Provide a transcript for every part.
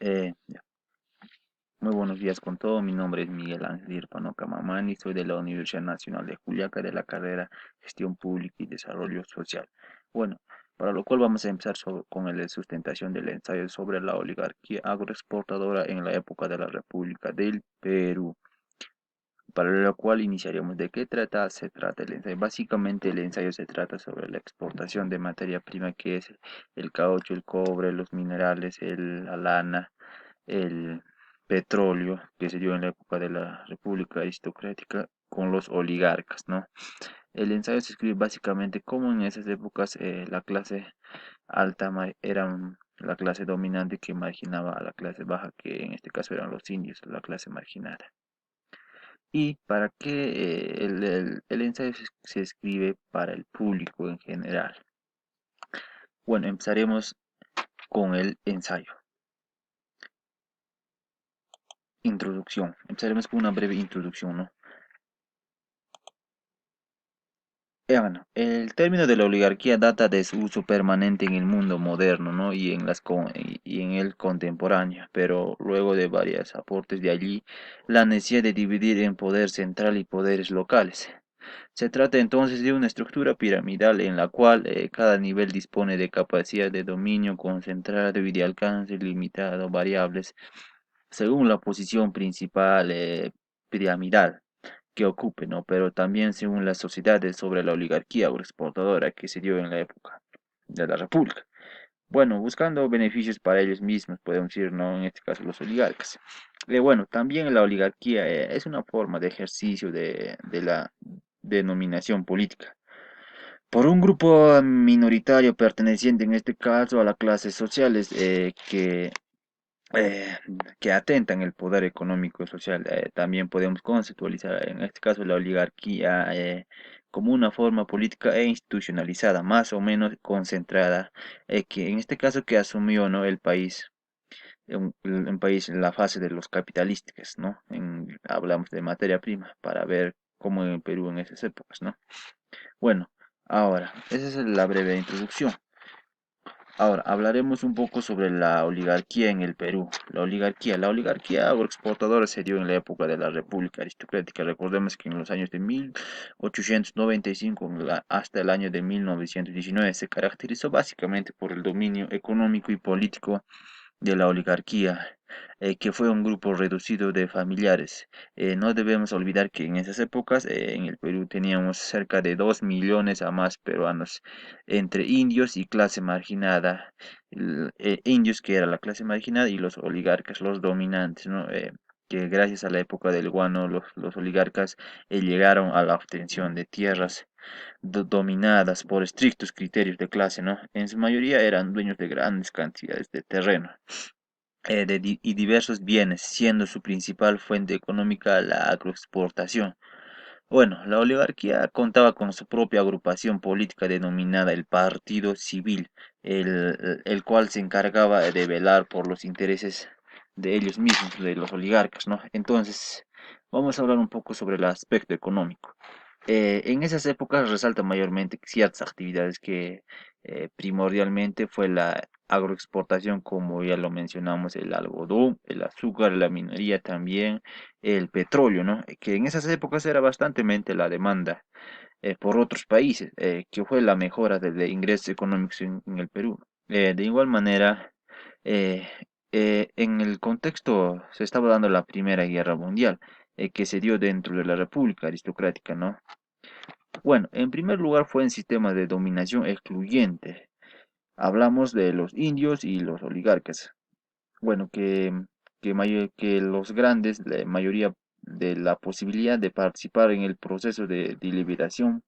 Ya. Muy buenos días con todo. Mi nombre es Miguel Ángel Irfano Camamani. Soy de la Universidad Nacional de Juliaca de la carrera Gestión Pública y Desarrollo Social. Bueno, para lo cual vamos a empezar con la sustentación del ensayo sobre la oligarquía agroexportadora en la época de la República del Perú. Para lo cual iniciaremos. ¿De qué trata? Se trata el ensayo. Básicamente el ensayo se trata sobre la exportación de materia prima que es el caucho, el cobre, los minerales, la lana, el petróleo que se dio en la época de la República Aristocrática con los oligarcas, ¿no? El ensayo se escribe básicamente cómo en esas épocas la clase alta era la clase dominante que marginaba a la clase baja, que en este caso eran los indios, la clase marginada. ¿Y para qué el ensayo se escribe para el público en general? Bueno, empezaremos con el ensayo. Introducción. Empezaremos con una breve introducción, ¿no? Bueno, el término de la oligarquía data de su uso permanente en el mundo moderno, ¿no? Y en el contemporáneo, pero luego de varios aportes de allí, la necesidad de dividir en poder central y poderes locales. Se trata entonces de una estructura piramidal en la cual cada nivel dispone de capacidad de dominio concentrado y de alcance limitado, variables, según la posición principal piramidal que ocupe, ¿no? Pero también según las sociedades sobre la oligarquía agroexportadora que se dio en la época de la República. Bueno, buscando beneficios para ellos mismos, podemos decir, ¿no? En este caso, los oligarcas. Bueno, también la oligarquía es una forma de ejercicio de la denominación política por un grupo minoritario perteneciente en este caso a las clases sociales eh, que atentan el poder económico y social. También podemos conceptualizar en este caso la oligarquía como una forma política e institucionalizada, más o menos concentrada, que en este caso que asumió, ¿no? El país, un país en la fase de los capitalistas, ¿no? Hablamos de materia prima para ver cómo en Perú en esas épocas, ¿no? Bueno, ahora, esa es la breve introducción. Ahora, hablaremos un poco sobre la oligarquía en el Perú. La oligarquía agroexportadora se dio en la época de la República Aristocrática. Recordemos que en los años de 1895 hasta el año de 1919 se caracterizó básicamente por el dominio económico y político de la oligarquía, que fue un grupo reducido de familiares. No debemos olvidar que en esas épocas en el Perú teníamos cerca de 2 millones a más peruanos, entre indios y clase marginada. Indios que era la clase marginada y los oligarcas, los dominantes, ¿no? Que gracias a la época del guano los oligarcas llegaron a la obtención de tierras dominadas por estrictos criterios de clase, ¿no? En su mayoría eran dueños de grandes cantidades de terreno y diversos bienes, siendo su principal fuente económica la agroexportación. Bueno, la oligarquía contaba con su propia agrupación política denominada el Partido Civil, el cual se encargaba de velar por los intereses de ellos mismos, de los oligarcas, ¿no? Entonces, vamos a hablar un poco sobre el aspecto económico. En esas épocas resalta mayormente ciertas actividades que primordialmente fue la agroexportación, como ya lo mencionamos, el algodón, el azúcar, la minería también, el petróleo, ¿no? Que en esas épocas era bastante la demanda por otros países, que fue la mejora de ingresos económicos en el Perú. De igual manera, eh, en el contexto se estaba dando la Primera Guerra Mundial, que se dio dentro de la República Aristocrática, ¿no? Bueno, en primer lugar fue un sistema de dominación excluyente. Hablamos de los indios y los oligarcas. Bueno, que los grandes, la mayoría de la posibilidad de participar en el proceso de deliberación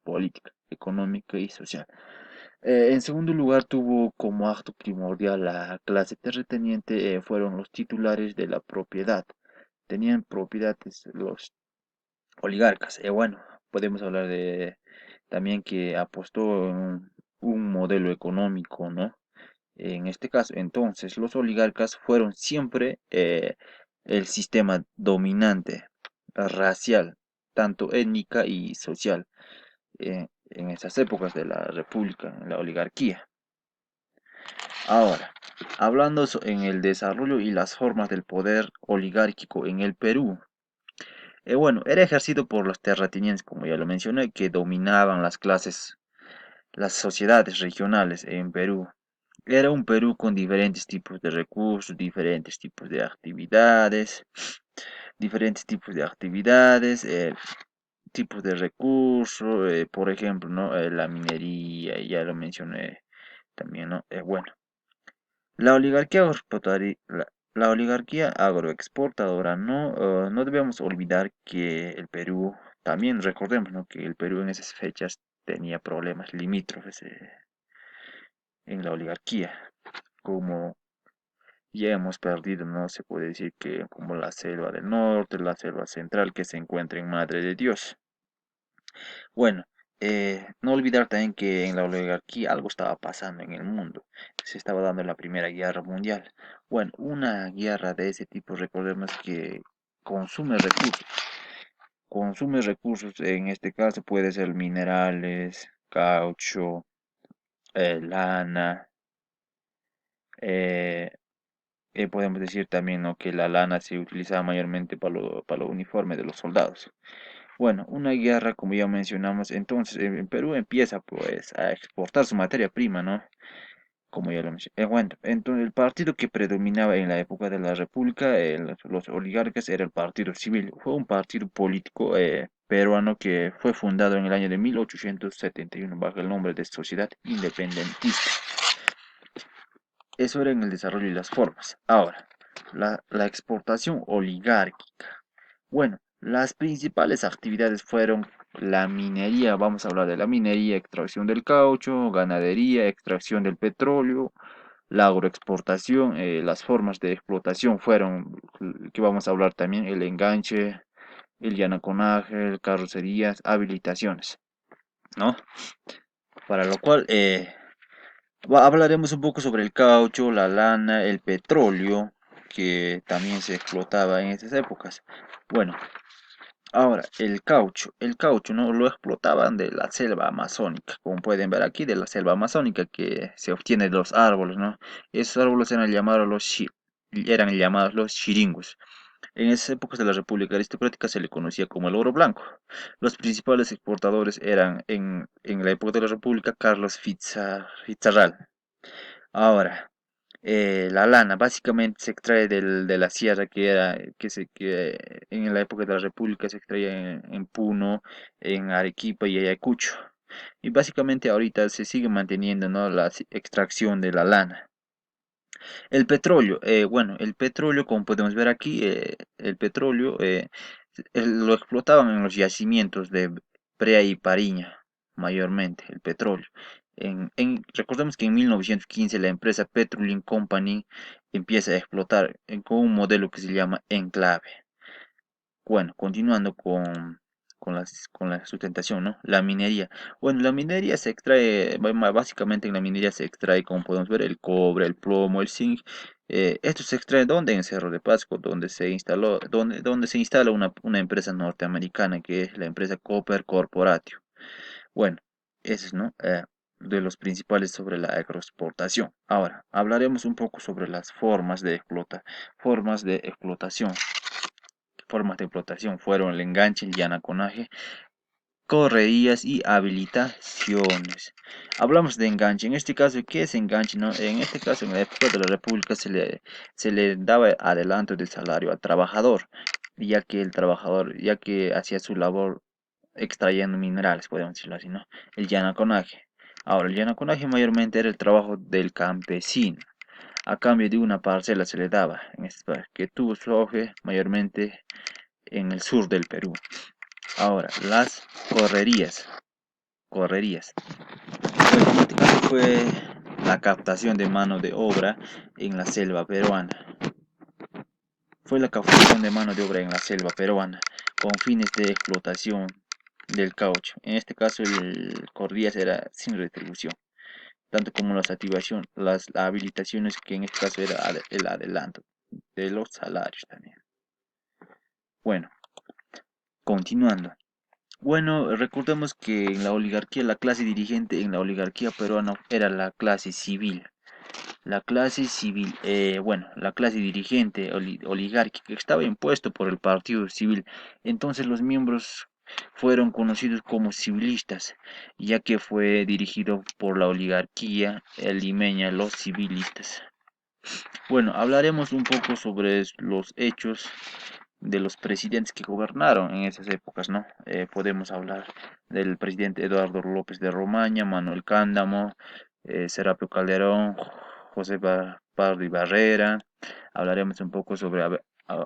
política, económica y social. En segundo lugar, tuvo como acto primordial la clase terrateniente, fueron los titulares de la propiedad. Tenían propiedades los oligarcas. Bueno, podemos hablar de también que apostó en un modelo económico, ¿no? En este caso, entonces, los oligarcas fueron siempre el sistema dominante, racial, tanto étnica y social, en esas épocas de la república, en la oligarquía. Ahora, En el desarrollo y las formas del poder oligárquico en el Perú. Bueno, era ejercido por los terratenientes, como ya lo mencioné, que dominaban las sociedades regionales en Perú. Era un Perú con diferentes tipos de recursos, diferentes tipos de recursos, por ejemplo, ¿no? La minería, ya lo mencioné también, ¿no? Bueno, la oligarquía la oligarquía agroexportadora, no debemos olvidar que el Perú, también recordemos, ¿no? Que el Perú en esas fechas tenía problemas limítrofes en la oligarquía, como ya hemos perdido, ¿no? Se puede decir que como la selva del norte, la selva central que se encuentra en Madre de Dios. Bueno, no olvidar también que en la oligarquía algo estaba pasando en el mundo. Se estaba dando la Primera Guerra Mundial. Bueno, una guerra de ese tipo, recordemos que consume recursos. Consume recursos, en este caso puede ser minerales, caucho, lana. eh, Podemos decir también, ¿no? Que la lana se utilizaba mayormente para lo uniforme de los soldados. Bueno, una guerra, como ya mencionamos, entonces en Perú empieza pues a exportar su materia prima, ¿no? Como ya lo mencioné. Bueno, entonces el partido que predominaba en la época de la República, los oligarcas, era el Partido Civil. Fue un partido político peruano que fue fundado en el año de 1871 bajo el nombre de Sociedad Independentista. Eso era en el desarrollo y las formas. Ahora, la exportación oligárquica. Bueno, las principales actividades fueron la minería, vamos a hablar de la minería, extracción del caucho, ganadería, extracción del petróleo, la agroexportación, las formas de explotación fueron, que vamos a hablar también, el enganche, el llanaconaje, carrocerías, habilitaciones, ¿no? Para lo cual hablaremos un poco sobre el caucho, la lana, el petróleo, que también se explotaba en esas épocas. Bueno, ahora, el caucho, ¿no? Lo explotaban de la selva amazónica, como pueden ver aquí, de la selva amazónica que se obtiene de los árboles, ¿no? Esos árboles eran llamados los chiringos. En esas épocas de la República Aristocrática se le conocía como el oro blanco. Los principales exportadores eran en la época de la República Carlos Fitzgerald. Ahora, la lana básicamente se extrae de la sierra que en la época de la República se extraía en Puno, en Arequipa y Ayacucho. Y básicamente ahorita se sigue manteniendo, ¿no? La extracción de la lana. El petróleo, como podemos ver aquí, el petróleo lo explotaban en los yacimientos de Brea y Pariña, mayormente, el petróleo. Recordemos que en 1915 la empresa Petroleum Company empieza a explotar con un modelo que se llama Enclave. Bueno, continuando con la sustentación, ¿no? La minería. Bueno, la minería se extrae, básicamente en la minería se extrae, como podemos ver, el cobre, el plomo, el zinc. Esto se extrae ¿dónde? En Cerro de Pasco, donde se instala una empresa norteamericana que es la empresa Copper Corporation. Bueno, eso es, ¿no? De los principales sobre la agroexportación. Ahora, hablaremos un poco sobre las formas de explotación. Formas de explotación fueron el enganche, el llanaconaje, correrías y habilitaciones. Hablamos de enganche. En este caso, ¿qué es enganche? No? En este caso, en la época de la República se le daba adelanto del salario al trabajador, ya que hacía su labor extrayendo minerales, podemos decirlo así, ¿no? El llanaconaje. Ahora, el llanaconaje mayormente era el trabajo del campesino. A cambio de una parcela se le daba, que tuvo su auge mayormente en el sur del Perú. Ahora, las correrías. Correrías. Pues en este caso fue la captación de mano de obra en la selva peruana. Fue la captación de mano de obra en la selva peruana con fines de explotación del caucho. En este caso, el correrías era sin retribución, tanto como las habilitaciones, que en este caso era el adelanto de los salarios también. Bueno, continuando. Bueno, recordemos que en la oligarquía, la clase dirigente en la oligarquía peruana era la clase civil. La clase civil, bueno, la clase dirigente oligárquica estaba impuesto por el partido civil. Entonces los miembros fueron conocidos como civilistas, ya que fue dirigido por la oligarquía limeña, los civilistas. Bueno, hablaremos un poco sobre los hechos de los presidentes que gobernaron en esas épocas, ¿no? Podemos hablar del presidente Eduardo López de Romaña, Manuel Cándamo, Serapio Calderón, Pardo y Barrera. Hablaremos un poco sobre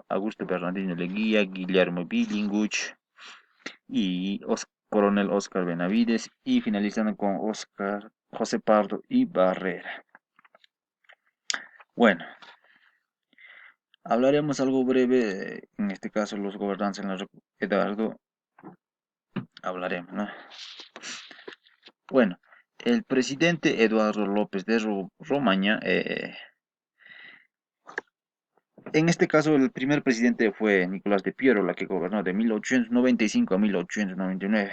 Augusto Bernardino Leguía, Guillermo Billinguch y Coronel Oscar Benavides, y finalizando con José Pardo y Barrera. Bueno, hablaremos algo breve, en este caso los gobernantes en la Eduardo, hablaremos, ¿no? Bueno, el presidente Eduardo López de Romaña, en este caso el primer presidente fue Nicolás de Piero, la que gobernó de 1895 a 1899.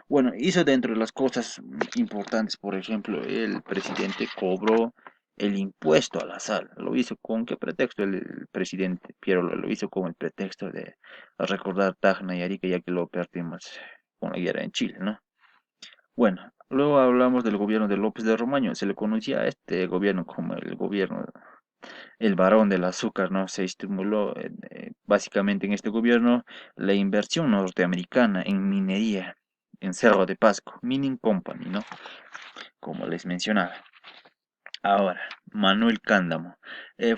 Bueno, hizo dentro de las cosas importantes, por ejemplo, el presidente cobró el impuesto a la sal. ¿Lo hizo con qué pretexto el presidente Piero? Lo hizo con el pretexto de recordar Tacna y Arica, ya que lo perdimos con la guerra en Chile, ¿no? Bueno, luego hablamos del gobierno de López de Romaño. Se le conocía a este gobierno como el gobierno, el varón del azúcar, ¿no? Se estimuló básicamente en este gobierno la inversión norteamericana en minería en Cerro de Pasco, Mining Company, ¿no? Como les mencionaba. Ahora, Manuel Cándamo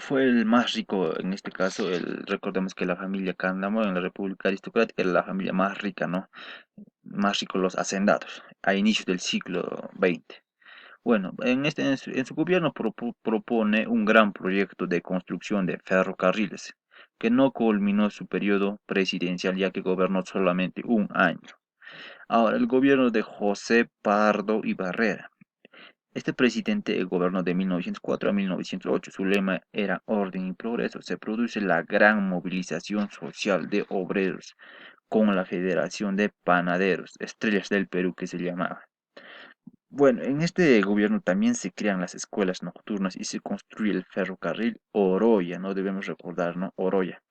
fue el más rico en este caso. Recordemos que la familia Cándamo en la República Aristocrática era la familia más rica, ¿no? Más rico los hacendados a inicios del siglo XX. Bueno, en su gobierno propone un gran proyecto de construcción de ferrocarriles, que no culminó su periodo presidencial ya que gobernó solamente un año. Ahora, el gobierno de José Pardo y Barrera. Este presidente gobernó de 1904 a 1908. Su lema era orden y progreso. Se produce la gran movilización social de obreros con la Federación de Panaderos, Estrellas del Perú que se llamaba. Bueno, en este gobierno también se crean las escuelas nocturnas y se construye el ferrocarril Oroya, no debemos recordar, ¿no? Oroya,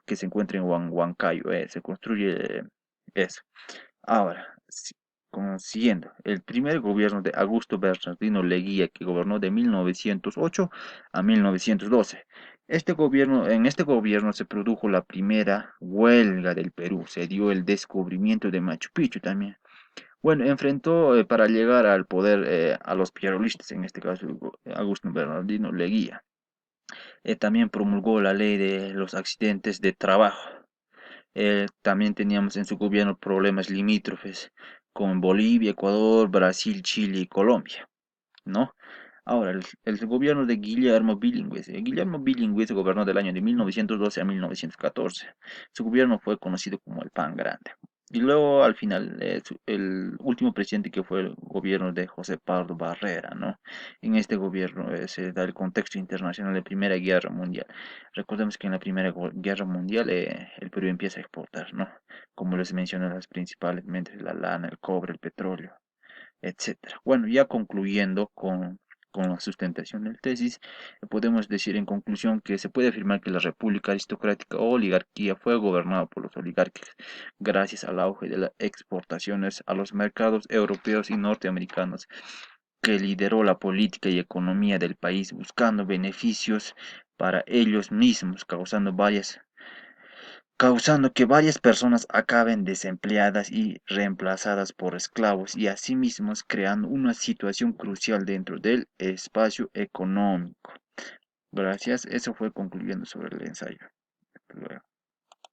que se encuentra en Huancayo, se construye eso. Ahora, siguiendo, el primer gobierno de Augusto Bernardino Leguía, que gobernó de 1908 a 1912. En este gobierno se produjo la primera huelga del Perú, se dio el descubrimiento de Machu Picchu también. Bueno, enfrentó para llegar al poder a los pierolistas, en este caso Augusto Bernardino Leguía. También promulgó la ley de los accidentes de trabajo. También teníamos en su gobierno problemas limítrofes con Bolivia, Ecuador, Brasil, Chile y Colombia, ¿no? Ahora, el gobierno de Guillermo Billingues. Guillermo Billingues gobernó del año de 1912 a 1914. Su gobierno fue conocido como el Pan Grande. Y luego, al final, el último presidente que fue el gobierno de José Pardo Barrera, ¿no? En este gobierno se da el contexto internacional de Primera Guerra Mundial. Recordemos que en la Primera Guerra Mundial el Perú empieza a exportar, ¿no? Como les mencioné, las principalmente la lana, el cobre, el petróleo, etcétera. Bueno, ya concluyendo con la sustentación del tesis, podemos decir en conclusión que se puede afirmar que la República Aristocrática o oligarquía fue gobernada por los oligarcas gracias al auge de las exportaciones a los mercados europeos y norteamericanos, que lideró la política y economía del país buscando beneficios para ellos mismos, causando que varias personas acaben desempleadas y reemplazadas por esclavos y asimismo creando una situación crucial dentro del espacio económico. Gracias, eso fue concluyendo sobre el ensayo.